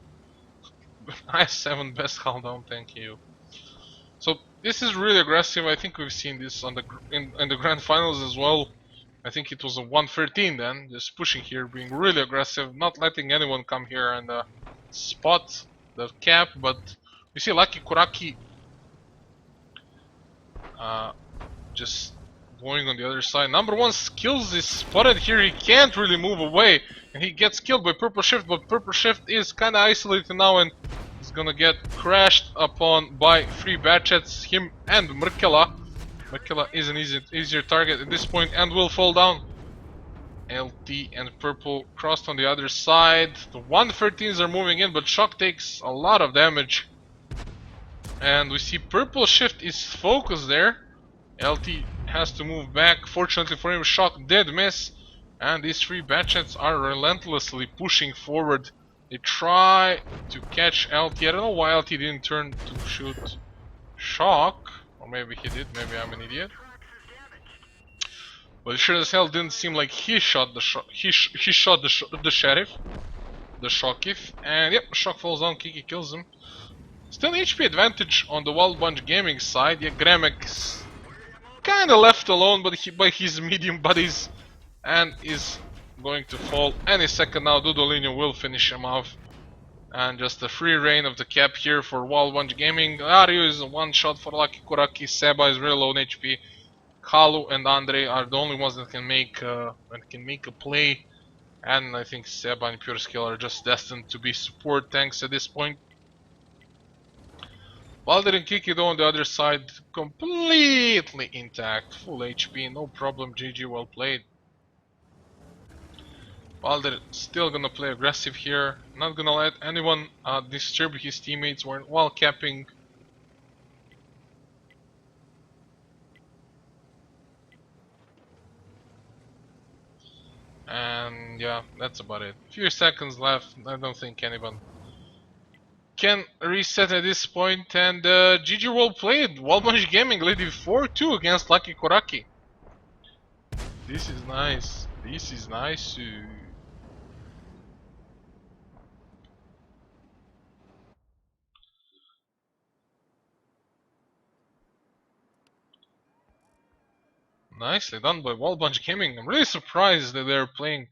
IS-7 best hull down, thank you. So this is really aggressive. I think we've seen this on the in the grand finals as well. I think it was a 113 then, just pushing here, being really aggressive, not letting anyone come here and spot the cap. But we see Lucky Kuraky just going on the other side. Number one skills is spotted here. He can't really move away, and he gets killed by Purple Shift. But Purple Shift is kind of isolated now, and he's gonna get crashed upon by 3 Batchets, him and Merkela. Merkela is an easier target at this point and will fall down. LT and Purple crossed on the other side. The 113s are moving in, but Shock takes a lot of damage. And we see Purple Shift is focused there. LT has to move back. Fortunately for him, Shock did miss. And these 3 Batchets are relentlessly pushing forward. They try to catch LT. I don't know why LT didn't turn to shoot Shock. Or maybe he did, maybe I'm an idiot. But it sure as hell didn't seem like he shot the he shot the sheriff, the Shockif, and yep, Shock falls down, Kiki kills him. Still HP advantage on the Wild Bunch Gaming side. Yeah, Gramek's kinda left alone by his medium buddies and is going to fall any second now. Dudolino will finish him off. And just a free reign of the cap here for Wild Bunch Gaming. Ario is a one shot for Lucky Kuraky. Seba is really low on HP. Kalu and Andre are the only ones that can make a play, and I think Seba and Pure Skill are just destined to be support tanks at this point. Balder and Kiki though on the other side, completely intact, full HP, no problem. GG, well played. Balder still gonna play aggressive here, not gonna let anyone disturb his teammates while capping. And yeah, that's about it. Few seconds left. I don't think anyone can reset at this point. And GG, well played. Wild Bunch Gaming leading 4-2 against Lucky Kuraky. This is nice. This is nice. Nicely done by Wild Bunch Gaming. I'm really surprised that they're playing.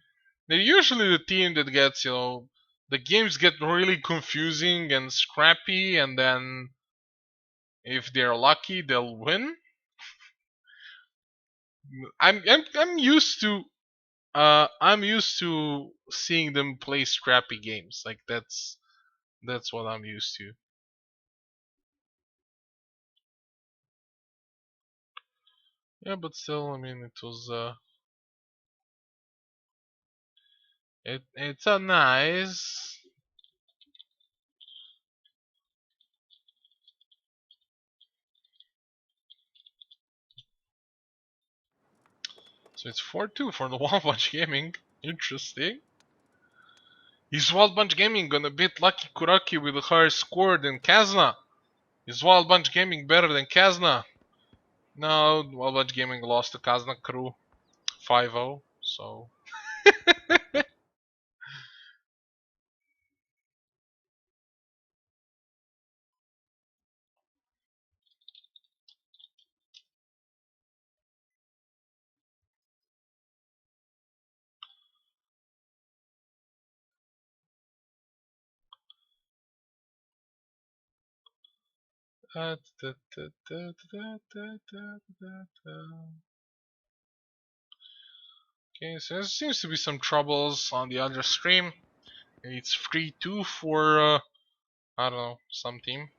They're usually the team that gets, the games get really confusing and scrappy, and then if they're lucky, they'll win. I'm used to I'm used to seeing them play scrappy games. Like that's what I'm used to. Yeah, but still, I mean, it was it's a nice. So it's 4-2 for the Wild Bunch Gaming. Interesting. Is Wild Bunch Gaming gonna beat Lucky Kuraky with a higher score than Kazna? Is Wild Bunch Gaming better than Kazna? No, Wild Bunch Gaming lost to Kazna crew 5-0, so okay, so there seems to be some troubles on the other stream. It's 3-2 for I don't know, some team.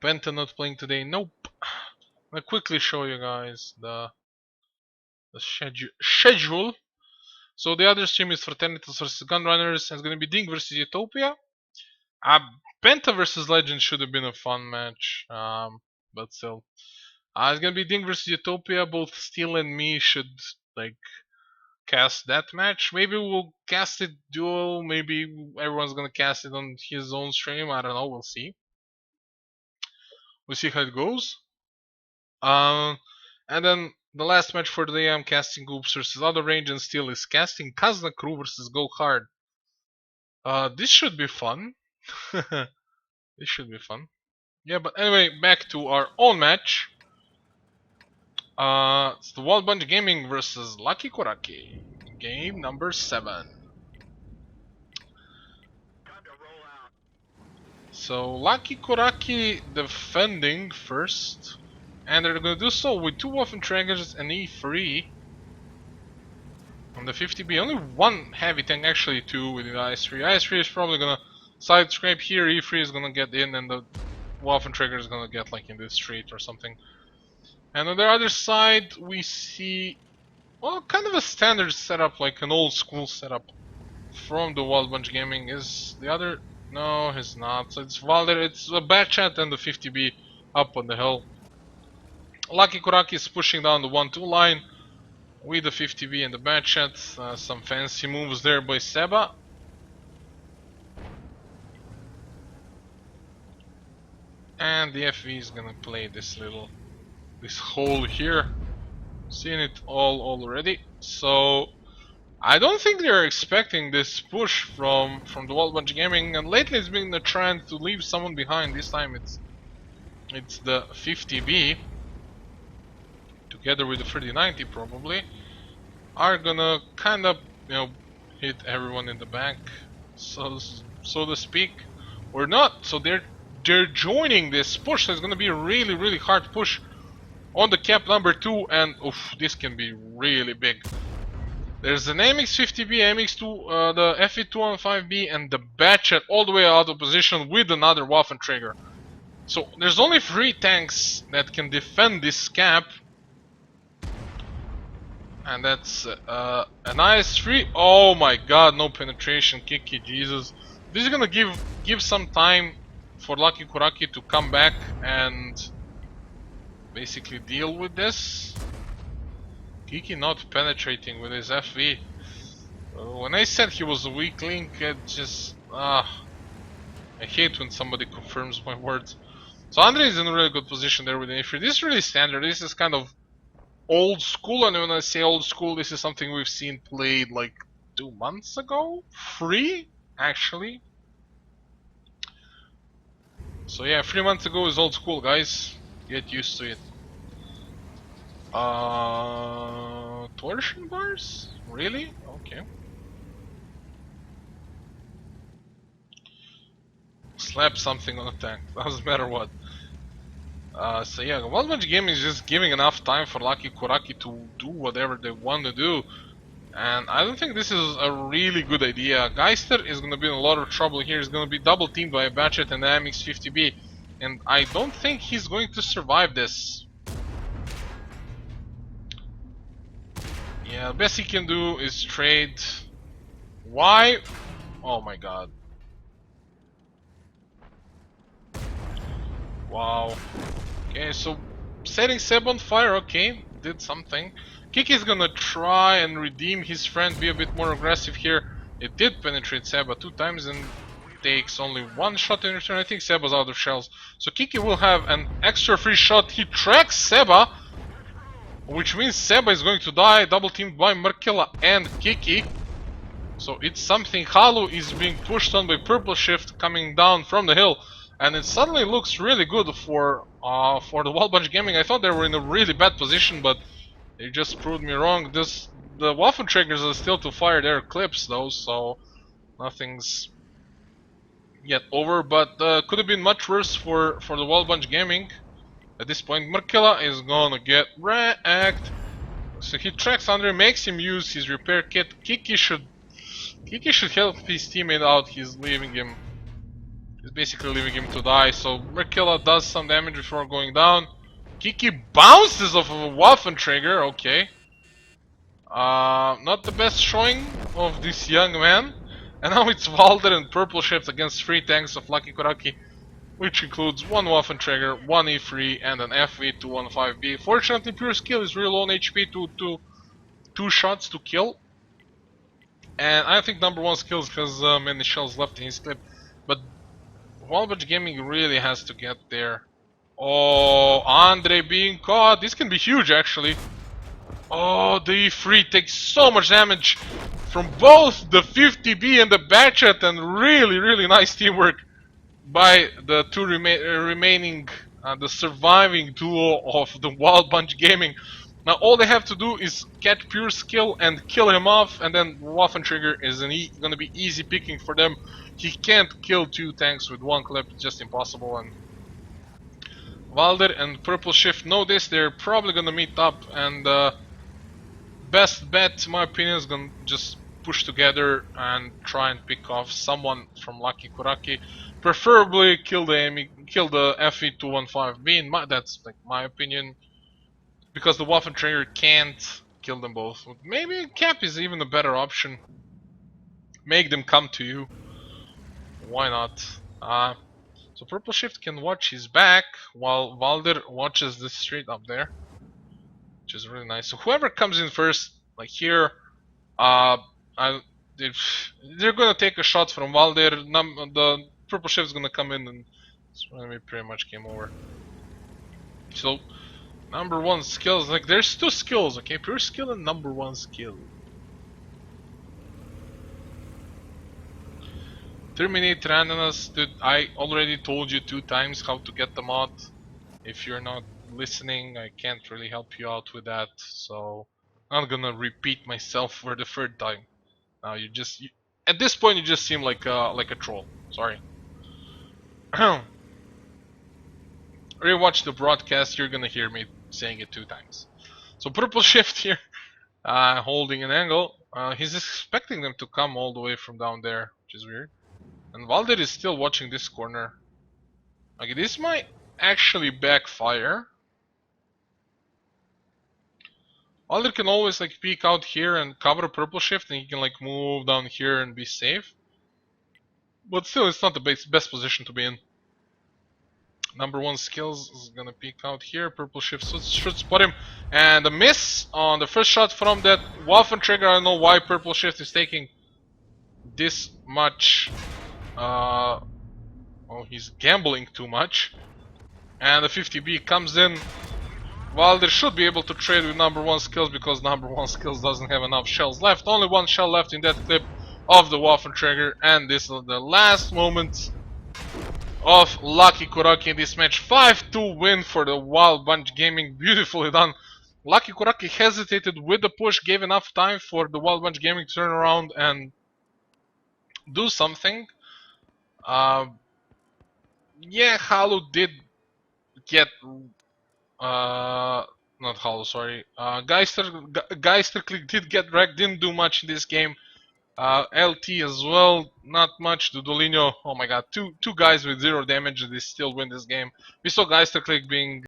Penta not playing today, nope. I'll quickly show you guys the schedule. So the other stream is Fraternitas versus Gunrunners, and it's gonna be Ding versus Utopia. Penta versus Legend should have been a fun match, but still. It's gonna be Ding versus Utopia. Both Steel and me should like cast that match. Maybe we'll cast it dual. Maybe everyone's gonna cast it on his own stream. I don't know. We'll see. We'll see how it goes. And then the last match for the day, I'm casting Oops versus Other Range, and Steel is casting Kazna Crew versus Go Hard. This should be fun. This should be fun. Yeah, but anyway, back to our own match. It's the Wild Bunch Gaming versus Lucky Kuraky. Game number 7. So Lucky Kuraky defending first. And they're gonna do so with 2 Waffenträgers and E3. On the 50B, only 1 heavy tank, actually 2 with the IS3. IS3 is probably gonna side scrape here, E3 is gonna get in, and the Waffenträger is gonna get like in this street or something. And on the other side, we see, well, kind of a standard setup, like an old school setup from the Wild Bunch Gaming. Is the other? No, it's not. So it's Valder, it's a bad chat and the 50B up on the hill. Lucky Kuraky is pushing down the 1-2 line with the 50B and the bad chat. Some fancy moves there by Seba. And the FV is gonna play this hole here. Seen it all already. So I don't think they're expecting this push from the Wild Bunch Gaming, and lately it's been a trend to leave someone behind. This time it's the 50B together with the 3090 probably are gonna kind of, you know, hit everyone in the back, so to speak, or not. So they're joining this push. So it's gonna be a really hard push on the cap number 2, and oof, this can be really big. There's an MX-50B, MX-2, the FE-215B, and the Batchet all the way out of position with another Waffenträger. So there's only 3 tanks that can defend this cap, and that's an IS-3. Oh my god, no penetration, Kiki, Jesus. This is gonna give some time for Lucky Kuraky to come back and basically deal with this. Kiki not penetrating with his FV. When I said he was a weak link, it just I hate when somebody confirms my words. So Andre is in a really good position there with the A3. This is really standard. This is kind of old school, and when I say old school, this is something we've seen played like 2 months ago? 3 actually. So yeah, 3 months ago is old school, guys. Get used to it. Torsion bars? Really? Okay. Slap something on the tank, doesn't matter what. So yeah, Wild Bunch Gaming is just giving enough time for Lucky Kuraky to do whatever they want to do. And I don't think this is a really good idea. Geister is going to be in a lot of trouble here. He's going to be double teamed by a Batchet and the MX-50B. And I don't think he's going to survive this. Yeah, the best he can do is trade. Why? Oh my god. Wow. Okay, so setting Seb on fire, okay, did something. Kiki is gonna try and redeem his friend, be a bit more aggressive here. It did penetrate Seba 2 times and takes only 1 shot in return. I think Seba's out of shells. So Kiki will have an extra free shot. He tracks Seba, which means Seba is going to die, double teamed by Markilla and Kiki. So it's something. Halu is being pushed on by Purple Shift coming down from the hill. And it suddenly looks really good for the Wild Bunch Gaming. I thought they were in a really bad position, but they just proved me wrong. The Waffenträgers are still to fire their clips though, so nothing's yet over. But could have been much worse for the Wild Bunch Gaming. At this point, Markilla is gonna get wrecked. So he tracks Andre, makes him use his repair kit. Kiki should help his teammate out. He's leaving him. He's basically leaving him to die. So Markilla does some damage before going down. Kiki bounces off of a Waffentrigger, okay. Not the best showing of this young man. And now it's Valder and Purple Shift against 3 tanks of Lucky Kuraky, which includes 1 Waffentrigger, 1 E3, and an FV215B. Fortunately, Pure Skill is real low on HP to 2 shots to kill. And I think number 1 skills has many shells left in his clip. But TWB-Gaming really has to get there. Oh, Andre being caught. This can be huge actually. Oh, the E3 takes so much damage from both the 50B and the Batchet, and really nice teamwork by the 2 remaining, the surviving duo of the Wild Bunch Gaming. Now all they have to do is get Pure Skill and kill him off, and then Waffentrigger is gonna be easy picking for them. He can't kill 2 tanks with 1 clip, it's just impossible. And Valder and Purple Shift know this, they're probably gonna meet up, and best bet, in my opinion, is gonna just push together and try and pick off someone from Lucky Kuraky. Preferably kill the FE215B. That's like my opinion, because the Waffentrigger can't kill them both. Maybe Cap is even a better option. Make them come to you. Why not? So Purple Shift can watch his back while Valder watches the street up there, which is really nice. So whoever comes in first, like here, they're gonna take a shot from Valder. The Purple Shift is gonna come in, and it's gonna be pretty much game over. So number 1 skills, like there's 2 skills, okay? Pure skill and number 1 skill. Terminate randomness, dude. I already told you 2 times how to get the mod. If you're not listening, I can't really help you out with that, so I'm not gonna repeat myself for the 3rd time. Now at this point you just seem like a troll. Sorry. Rewatch the broadcast, you're gonna hear me saying it 2 times. So Purple Shift here, holding an angle. He's expecting them to come all the way from down there, which is weird. And Valder is still watching this corner. Okay, this might actually backfire. Valder can always like peek out here and cover Purple Shift, and he can like move down here and be safe. But still, it's not the best position to be in. Number 1 skills is gonna peek out here. Purple Shift should spot him, and a miss on the first shot from that Waffentrigger. I don't know why Purple Shift is taking this much. Oh, he's gambling too much. And the 50B comes in. Valder should be able to trade with number 1 skills, because number 1 skills doesn't have enough shells left. Only 1 shell left in that clip of the Waffentrigger, and this is the last moment of Lucky Kuraky in this match. 5-2 win for the Wild Bunch Gaming. Beautifully done. Lucky Kuraky hesitated with the push, gave enough time for the Wild Bunch Gaming to turn around and do something. Yeah, Halu did get not Halu, sorry. Geisterclick did get wrecked, didn't do much in this game. LT as well, not much. Dudolino, oh my god, two guys with 0 damage, and they still win this game. We saw Geisterclick being